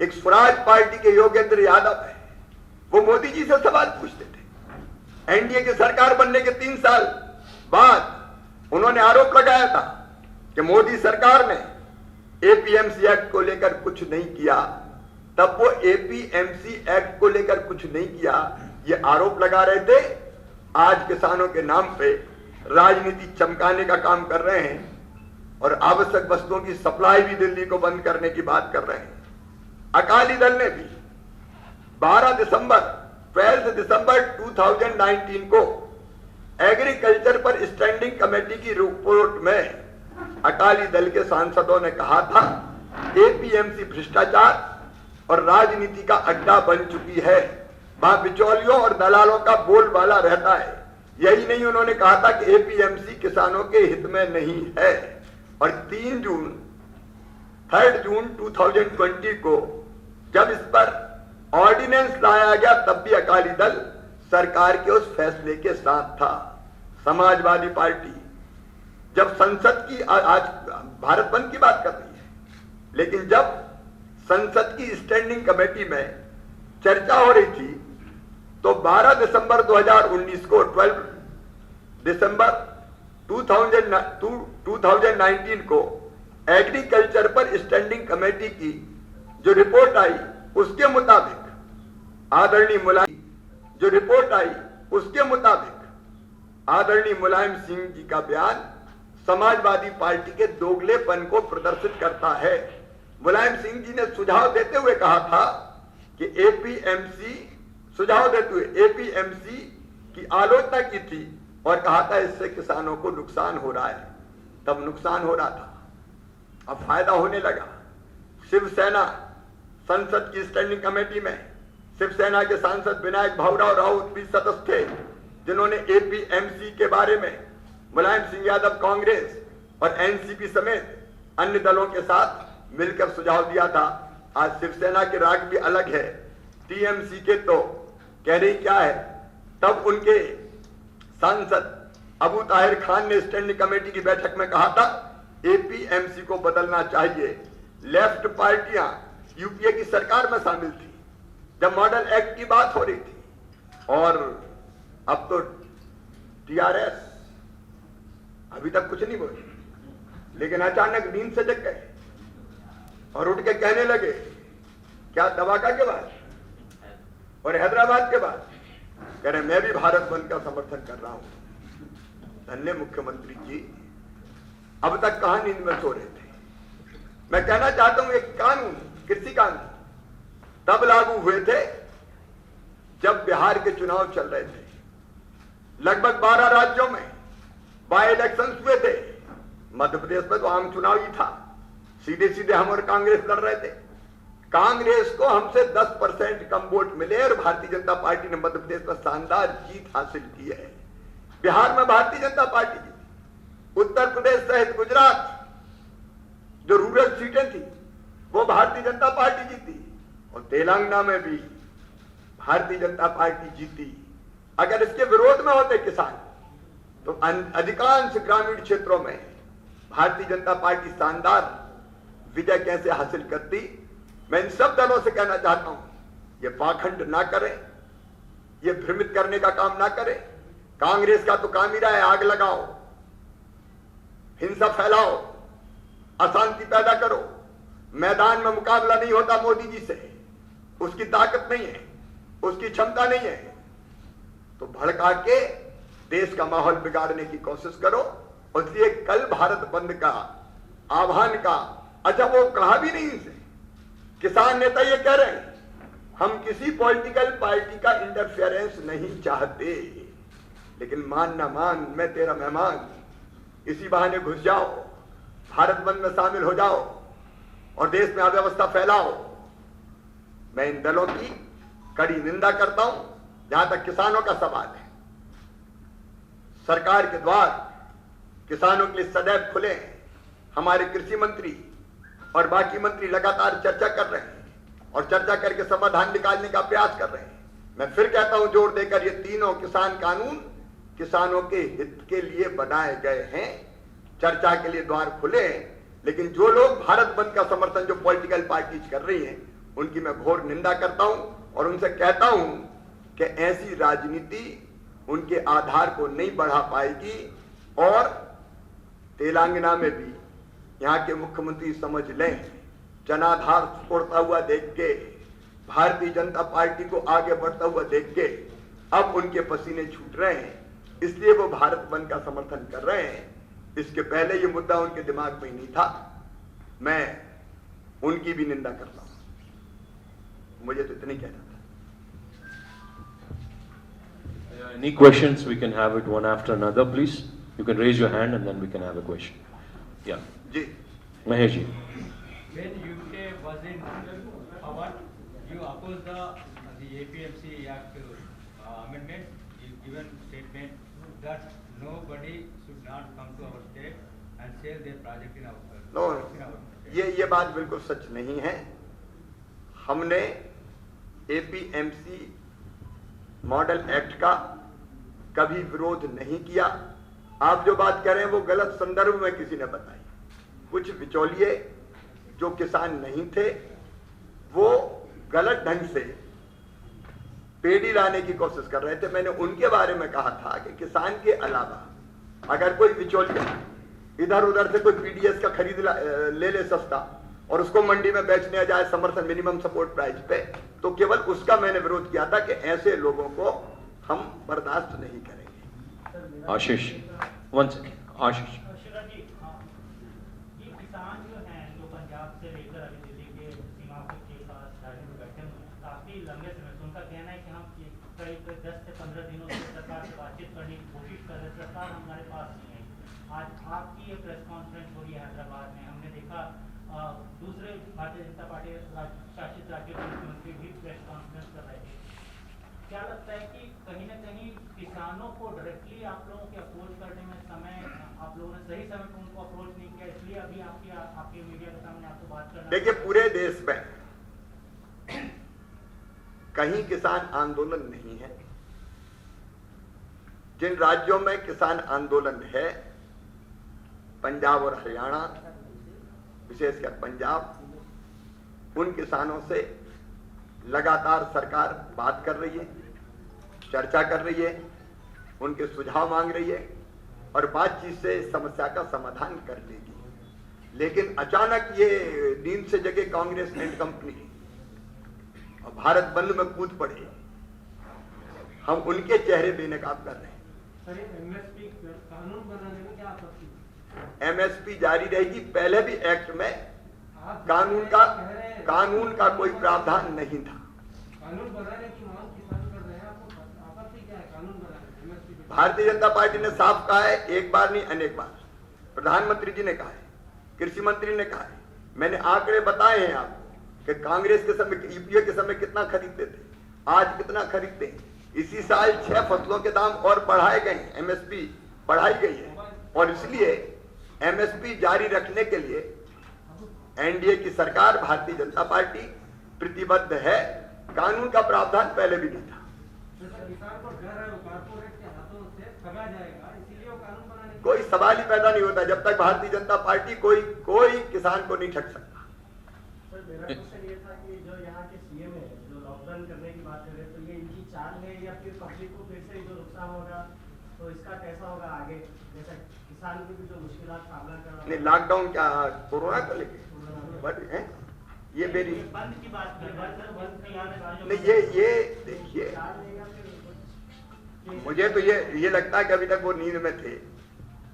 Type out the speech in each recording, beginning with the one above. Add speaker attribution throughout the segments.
Speaker 1: एक स्वराज पार्टी के योगेंद्र यादव है, वो मोदी जी से सवाल पूछते थे। एनडीए की सरकार बनने के 3 साल बाद उन्होंने आरोप लगाया था कि मोदी सरकार ने एपीएमसी एक्ट को लेकर कुछ नहीं किया। तब वो एपीएमसी एक्ट को लेकर कुछ नहीं किया, ये आरोप लगा रहे थे। आज किसानों के नाम पे राजनीति चमकाने का काम कर रहे हैं और आवश्यक वस्तुओं की सप्लाई भी दिल्ली को बंद करने की बात कर रहे हैं। अकाली दल ने भी 12 दिसंबर 2019 को एग्रीकल्चर पर स्टैंडिंग कमेटी की रिपोर्ट में अकाली दल के सांसदों ने कहा था एपीएमसी भ्रष्टाचार और राजनीति का अड्डा बन चुकी है, वहां बिचौलियों और दलालों का बोलबाला रहता है। यही नहीं, उन्होंने कहा था कि एपीएमसी किसानों के हित में नहीं है। और 3 जून 2020 को जब इस पर ऑर्डिनेंस लाया गया, तब भी अकाली दल सरकार के उस फैसले के साथ था। समाजवादी पार्टी जब संसद की, आज भारत बंद की बात कर रही है, लेकिन जब संसद की स्टैंडिंग कमेटी में चर्चा हो रही थी तो 12 दिसंबर 2019 को 12 दिसंबर 2019 को एग्रीकल्चर पर स्टैंडिंग कमेटी की जो रिपोर्ट आई उसके मुताबिक आदरणीय मुलायम सिंह जी का बयान समाजवादी पार्टी के दोगलेपन को प्रदर्शित करता है। मुलायम सिंह जी ने सुझाव देते हुए कहा था कि एपीएमसी की आलोचना की थी और कहा था इससे किसानों को नुकसान हो रहा है। तब नुकसान हो रहा था, अब फायदा होने लगा। शिवसेना संसद की स्टैंडिंग कमेटी में शिवसेना के सांसद विनायक भाऊराव राउत भी सदस्य थे, जिन्होंने एपीएमसी के बारे में मुलायम सिंह यादव कांग्रेस और एनसीपी समेत अन्य दलों के साथ मिलकर सुझाव दिया था। आज शिवसेना के राग भी अलग है, टीएमसी के तो कह रही क्या है। तब उनके सांसद अबू ताहिर खान ने स्टैंडिंग कमेटी की बैठक में कहा था एपीएमसी को बदलना चाहिए। लेफ्ट पार्टियां यूपीए की सरकार में शामिल थी जब मॉडल एक्ट की बात हो रही थी, और अब तो टीआरएस अभी तक कुछ नहीं बोली, लेकिन अचानक नींद से जग गए और उठ के कहने लगे, क्या दवाका के बाद और हैदराबाद के बाद, कह रहे मैं भी भारत बंद का समर्थन कर रहा हूं। धन्य मुख्यमंत्री जी, अब तक कहां नींद में सो रहे थे। मैं कहना चाहता हूं एक कानून, कृषि कानून तब लागू हुए थे जब बिहार के चुनाव चल रहे थे। लगभग 12 राज्यों में बाय इलेक्शंस हुए थे। मध्य प्रदेश में तो आम चुनाव ही था, सीधे सीधे हम और कांग्रेस लड़ रहे थे। कांग्रेस को हमसे 10% कम वोट मिले और भारतीय जनता पार्टी ने मध्य प्रदेश में शानदार जीत हासिल की है। बिहार में भारतीय जनता पार्टी जीती, उत्तर प्रदेश सहित गुजरात जो रूरल सीटें थी वो भारतीय जनता पार्टी जीती, और तेलंगाना में भी भारतीय जनता पार्टी जीती। अगर इसके विरोध में होते किसान तो अधिकांश ग्रामीण क्षेत्रों में भारतीय जनता पार्टी शानदार विजय कैसे हासिल करती। मैं इन सब दलों से कहना चाहता हूं, ये पाखंड ना करें, ये भ्रमित करने का काम ना करें। कांग्रेस का तो काम ही रहा है आग लगाओ, हिंसा फैलाओ, अशांति पैदा करो। मैदान में मुकाबला नहीं होता मोदी जी से, उसकी ताकत नहीं है, उसकी क्षमता नहीं है, तो भड़का के देश का माहौल बिगाड़ने की कोशिश करो। इसलिए कल भारत बंद का आह्वान का, अच्छा वो कहा भी नहीं इनसे, किसान नेता ये कह रहे हैं हम किसी पॉलिटिकल पार्टी का इंटरफेरेंस नहीं चाहते, लेकिन मान ना मान मैं तेरा मेहमान, इसी बहाने घुस जाओ, भारत बंद में शामिल हो जाओ और देश में अव्यवस्था फैलाओ। मैं इन दलों की कड़ी निंदा करता हूं। जहां तक किसानों का सवाल है, सरकार के द्वार किसानों के लिए सदैव खुले हैं। हमारे कृषि मंत्री और बाकी मंत्री लगातार चर्चा कर रहे हैं और चर्चा करके समाधान निकालने का प्रयास कर रहे हैं। मैं फिर कहता हूं जोर देकर, ये तीनों किसान कानून किसानों के हित के लिए बनाए गए हैं। चर्चा के लिए द्वार खुले हैं, लेकिन जो लोग भारत बंद का समर्थन जो पॉलिटिकल पार्टीज कर रही हैं उनकी मैं घोर निंदा करता हूं और उनसे कहता हूं कि ऐसी राजनीति उनके आधार को नहीं बढ़ा पाएगी और तेलंगाना में भी यहाँ के मुख्यमंत्री समझ लें, जनाधार छोड़ता हुआ देख के, भारतीय जनता पार्टी को आगे बढ़ता हुआ देख के अब उनके पसीने छूट रहे हैं, इसलिए वो भारत बंद का समर्थन कर रहे हैं। इसके पहले ये मुद्दा उनके दिमाग में ही नहीं था। मैं उनकी भी निंदा करता हूं। मुझे तो इतनी कहना था।
Speaker 2: Any questions? We can have it one after another, please. You can raise your hand and then we can have a question. Yeah.
Speaker 1: जी
Speaker 2: Mahesh ji.
Speaker 3: When UK was in power, you opposed the APMC Act amendments. You given statement that nobody should not come to our state and sell their project in our state.
Speaker 1: No, ये बात बिल्कुल सच नहीं है। हमने APMC model act का कभी विरोध नहीं किया। आप जो बात कर रहे हैं वो गलत संदर्भ में किसी ने बताई। कुछ बिचौलिए जो किसान नहीं थे वो गलत ढंग से पेड़ी लाने की कोशिश कर रहे थे। मैंने उनके बारे में कहा था कि किसान के अलावा अगर कोई बिचौलिया इधर उधर से कोई पीडीएस का खरीद ले ले सस्ता और उसको मंडी में बेचने जाए समर्थन मिनिमम सपोर्ट प्राइस पे, तो केवल उसका मैंने विरोध किया था कि ऐसे लोगों को हम बर्दाश्त नहीं करेंगे।
Speaker 2: Ashish. One second. Ashish.
Speaker 4: ये किसान जो हैं जो पंजाब से लेकर अभी दिल्ली के सीमा के पास राज्य में बैठे हुए हैं, काफी लंबे समय से उनका कहना है कि हम करीब 10 से 15 दिनों से सरकार से बातचीत करने की कोशिश कर रहे हैं, सरकार हमारे पास नहीं है। आज आपकी ये प्रेस कॉन्फ्रेंस हो रही है हैदराबाद में, हमने देखा दूसरे भारतीय जनता पार्टी शासित राज्यों के मुख्यमंत्री भी प्रेस कॉन्फ्रेंस कर रहे थे। क्या लगता है कि कहीं ना कहीं किसानों को डायरेक्टली आप लोगों के अप्रोच करने में समय आप लोगों ने सही समय पर उनको अप्रोच नहीं किया, इसलिए अभी आपके मीडिया के सामने आपको बात करना?
Speaker 1: देखिए, पूरे देश में कहीं किसान आंदोलन नहीं है। जिन राज्यों में किसान आंदोलन है, पंजाब और हरियाणा, विशेषकर पंजाब, उन किसानों से लगातार सरकार बात कर रही है, चर्चा कर रही है, उनके सुझाव मांग रही है और बातचीत से समस्या का समाधान कर लेगी। लेकिन अचानक ये नींद से जगे कांग्रेस एंड कंपनी और भारत बंद में कूद पड़े, हम उनके चेहरे बेनकाब कर रहे हैं।
Speaker 4: सर, एमएसपी कानून बनाने में क्या आपत्ति?
Speaker 1: एमएसपी जारी रहेगी। पहले भी एक्ट में कानून का कोई प्रावधान नहीं था।
Speaker 4: कानून बनाने की मांग किसान कर रहे हैं, आपको आपत्ति क्या है कानून बनाने में?
Speaker 1: भारतीय जनता पार्टी ने साफ कहा है, एक बार नहीं अनेक बार। प्रधानमंत्री जी ने कहा है, कृषि मंत्री ने कहा है, मैंने आंकड़े बताए हैं आपको कि कांग्रेस के समय, यूपीए के समय कितना खरीदते थे, आज कितना खरीदते हैं। इसी साल 6 फसलों के दाम और बढ़ाए गए, एमएसपी बढ़ाई गई है और इसलिए एमएसपी जारी रखने के लिए एनडीए की सरकार, भारतीय जनता पार्टी प्रतिबद्ध है। कानून का प्रावधान पहले भी नहीं था।
Speaker 4: किसान को डर है कॉर्पोरेट के हाथों से ठगा जाएगा, इसीलिए वो कानून बनाने
Speaker 1: कोई सवाल ही पैदा नहीं होता जब तक भारतीय जनता पार्टी कोई किसान को नहीं ठग सकता।
Speaker 4: सर, मेरा क्वेश्चन ये था कि जो यहाँ के सीएम है, जो लॉकडाउन करने की बात कर रहे हैं, तो ये इनकी चाल है या फिर पब्लिक को फिर से जो नुकसान होगा तो इसका कैसा होगा आगे? जैसा किसान की भी जो मुश्किलात सामना कर रहा है।
Speaker 1: लॉकडाउन क्या कोरोना को लेके ये मेरी
Speaker 4: बंद की बात कर रहे हैं, बंद किया
Speaker 1: नहीं, ये देखिए, मुझे तो ये लगता है कि अभी तक वो नींद में थे।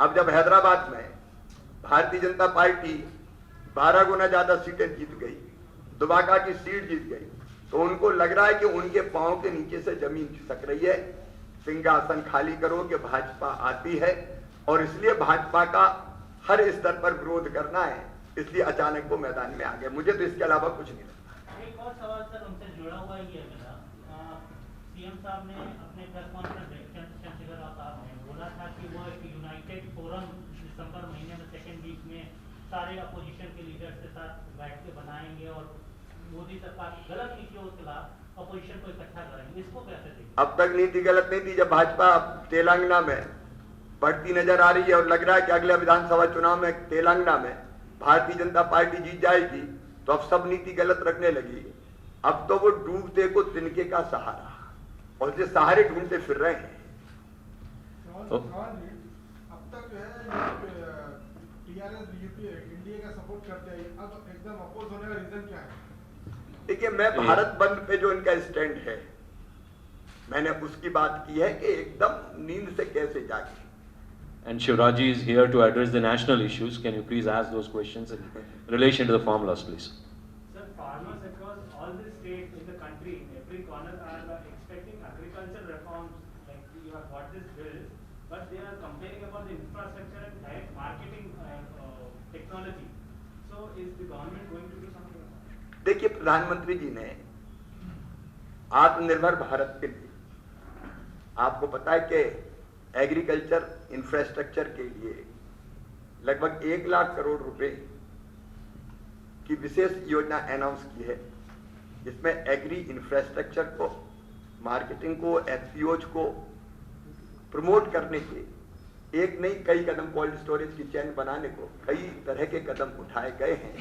Speaker 1: अब जब हैदराबाद में भारतीय जनता पार्टी 12 गुना ज्यादा सीटें जीत गई, दुबाका की सीट जीत गई, तो उनको लग रहा है कि उनके पांव के नीचे से जमीन खिसक रही है। सिंहासन खाली करो कि भाजपा आती है और इसलिए भाजपा का हर स्तर पर विरोध करना है, इसलिए अचानक वो मैदान में आ गए। मुझे तो इसके अलावा कुछ नहीं लगता।
Speaker 4: एक और सवाल सर उनसे जुड़ा हुआ ही है मेरा। सीएम साहब ने अपने प्रेस कॉन्फ्रेंस में चंद्रशेखर राव साहब ने बोला था कि वो एक यूनाइटेड फोरम दिसंबर महीने में सेकेंड वीक में सारे अपोजिशन के लीडर्स के साथ बैठ के बनाएंगे और मोदी सरकार की गलत नीतियों के खिलाफ अपोजिशन को इकट्ठा करेंगे। इसको कैसे देखें?
Speaker 1: अब तक नीति गलत नहीं थी। जब भाजपा तेलंगाना में बढ़ती नजर आ रही है और लग रहा है कि अगले विधानसभा चुनाव में तेलंगाना में भारतीय जनता पार्टी जीत जाएगी, तो अब सब नीति गलत रखने लगी। अब तो वो डूबते को तिनके का सहारा, और जो सहारे ढूंढते फिर रहे हैं।
Speaker 5: अब तक जो है टीआरएस यूपी इंडिया का सपोर्ट करते हैं, अब एकदम अपोज होने का रीजन क्या है?
Speaker 1: देखिए, मैं भारत बंद पे जो इनका स्टैंड है, मैंने उसकी बात की है कि एकदम नींद से कैसे जागे।
Speaker 2: And Shivraji is here to address the national issues. Can you please ask those questions in relation to the formulas, please?
Speaker 6: Sir, farmers across all the states in the country, in every corner, are expecting agricultural reforms. Like you have got this bill, but they are complaining about the infrastructure and direct marketing technology. So, is the government going to do something about that?
Speaker 1: देखिए, प्रधानमंत्री जी ने आत्मनिर्भर भारत के लिए, आपको पता है कि एग्रीकल्चर इंफ्रास्ट्रक्चर के लिए लगभग 1 लाख करोड़ रुपए की विशेष योजना अनाउंस की है, जिसमें एग्री इंफ्रास्ट्रक्चर को, मार्केटिंग को, एफपीओज को प्रमोट करने के एक नहीं कई कदम, कोल्ड स्टोरेज की चेन बनाने को कई तरह के कदम उठाए गए हैं।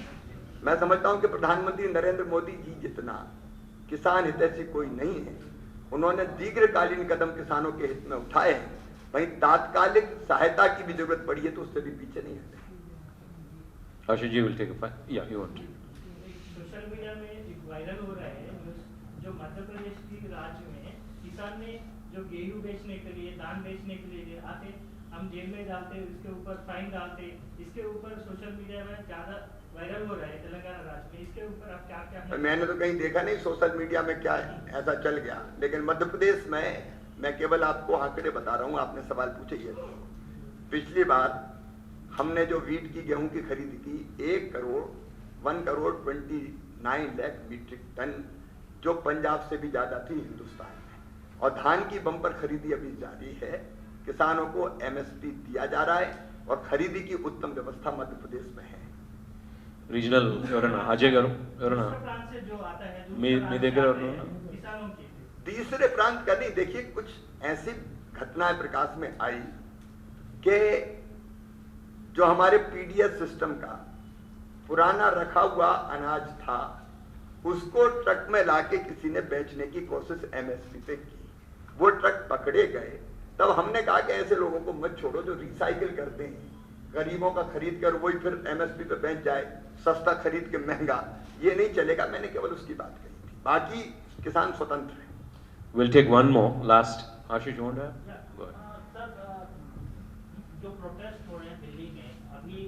Speaker 1: मैं समझता हूं कि प्रधानमंत्री नरेंद्र मोदी जी जितना किसान हितैषी कोई नहीं है। उन्होंने दीर्घकालीन कदम किसानों के हित में उठाए हैं, वहीं तात्कालिक सहायता की भी जरूरत पड़ी है तो उससे भी पीछे नहीं हटे।
Speaker 2: Ashish ji will take a fight. Yeah, you want to.
Speaker 4: Social media में एक वायरल हो रहा है न्यूज़, जो मध्य प्रदेश की राज्य में किसान ने जो गेहूं बेचने के लिए, धान बेचने के लिए आते, हम जेल में डालते, उसके ऊपर फाइन डालते, इसके ऊपर सोशल मीडिया में ज्यादा वायरल हो रहा है तेलंगाना राज्य में। इसके ऊपर आप क्या
Speaker 1: मैंने तो कहीं देखा नहीं सोशल मीडिया में क्या ऐसा चल गया, लेकिन मध्य प्रदेश में मैं केवल आपको आंकड़े बता रहा हूं। आपने सवाल पूछे ये, पिछली बार हमने जो वीट की, गेहूं की खरीदी की 1 करोड़ 29 लाख मीट्रिक टन, जो पंजाब से भी ज्यादा थी हिंदुस्तान में। और धान की बम्पर खरीदी अभी जारी है, किसानों को एमएसपी दिया जा रहा है और खरीदी की उत्तम व्यवस्था मध्य प्रदेश में है।
Speaker 2: Regional, ఎవరన్నా అజయ్ గారు ఎవరన్నా మీ దగ్గర ఎవరన్నా
Speaker 1: तीसरे प्रांत का नहीं। देखिए, कुछ ऐसी घटनाएं प्रकाश में आई कि जो हमारे पीडीएस सिस्टम का पुराना रखा हुआ अनाज था, उसको ट्रक में लाके किसी ने बेचने की कोशिश एमएसपी पे की। वो ट्रक पकड़े गए, तब हमने कहा कि ऐसे लोगों को मत छोड़ो जो रिसाइकिल करते हैं, गरीबों का खरीद कर वही फिर एमएसपी पे बेच जाए, सस्ता खरीद के महंगा, ये नहीं चलेगा। मैंने केवल उसकी बात कही थी, बाकी किसान स्वतंत्र है।
Speaker 2: We'll take one more last. Ashish, you want to have? Go ahead.
Speaker 4: Sir, जो प्रोटेस्ट हो रहे हैं दिल्ली में, अभी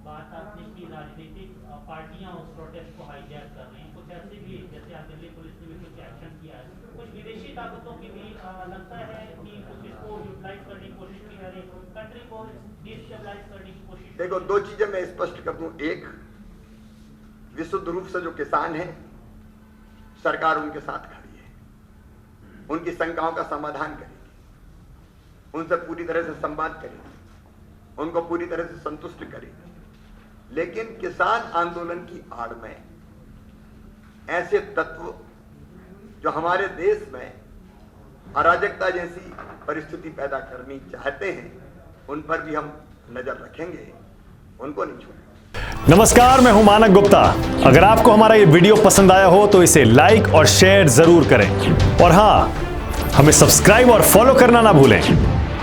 Speaker 4: बात आपने की राजनीतिक पार्टियां उस प्रोटेस्ट को हाईजैक कर रही हैं। कुछ ऐसे भी, जैसे आज दिल्ली पुलिस ने भी कुछ एक्शन किया है, कुछ विदेशी ताकतों की भी लगता है कि कुछ इसको यूटिलाइज करने की कोशिश की जा रही है, कंट्री को डिस्टेबलाइज करने की कोशिश।
Speaker 1: देखो, 2 चीजें मैं स्पष्ट कर दूं। एक, विशुद्ध रूप से जो किसान है, सरकार उनके साथ खड़ी है, उनकी शंकाओं का समाधान करेगी, उनसे पूरी तरह से संवाद करेगी, उनको पूरी तरह से संतुष्ट करेगी। लेकिन किसान आंदोलन की आड़ में ऐसे तत्व जो हमारे देश में अराजकता जैसी परिस्थिति पैदा करनी चाहते हैं, उन पर भी हम नजर रखेंगे, उनको नहीं छोड़ेंगे।
Speaker 7: नमस्कार, मैं हूं मानक गुप्ता। अगर आपको हमारा ये वीडियो पसंद आया हो तो इसे लाइक और शेयर जरूर करें, और हां, हमें सब्सक्राइब और फॉलो करना ना भूलें,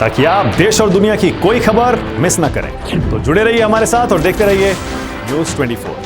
Speaker 7: ताकि आप देश और दुनिया की कोई खबर मिस ना करें। तो जुड़े रहिए हमारे साथ और देखते रहिए न्यूज़ 24।